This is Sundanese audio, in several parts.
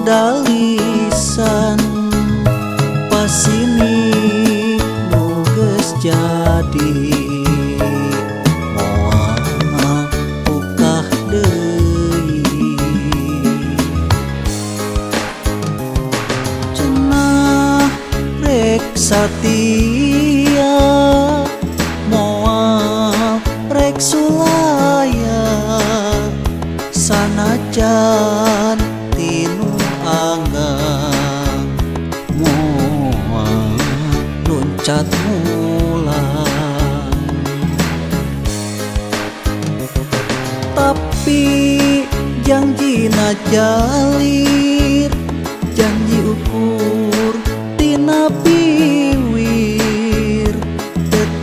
kedalisan pasini nuges jadi moal ukah deui cenah rek satia moal rek sulaya sanajan tinu anggang moal loncat mulang tapi janjina jalir janji ukur tina piwir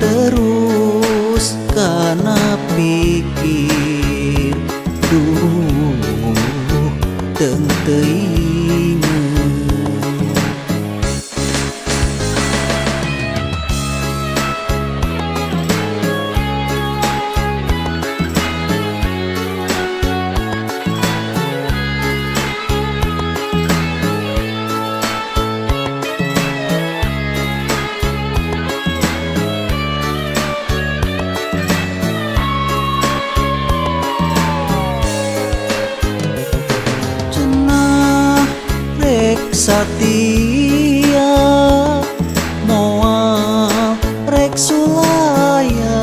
terus kana pikir duh teu teuing satia moal rek sulaya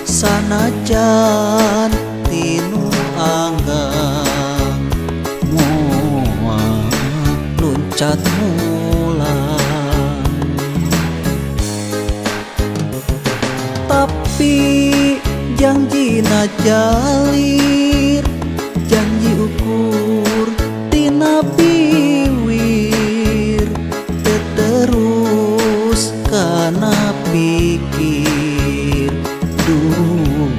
sanajan tinu anggang moal loncat mulang tapi janjina jalir janji ukur tina piwir terus kana pikir duh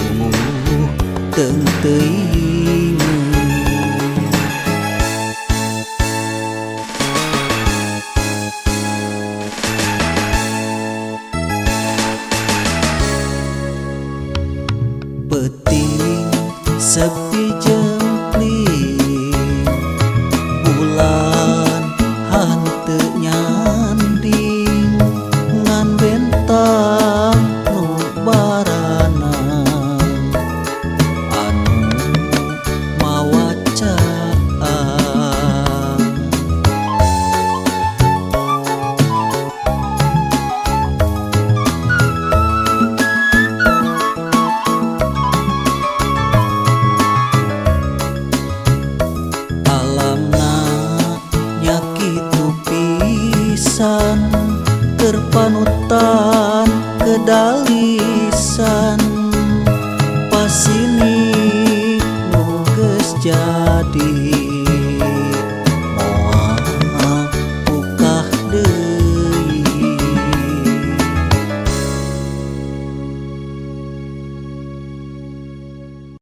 teu teuing peuting sepi jempling bulan hanteu nyanding ngan bentang nu baranang anu mawacaan keur panutan kedalisan pasini nuges jadi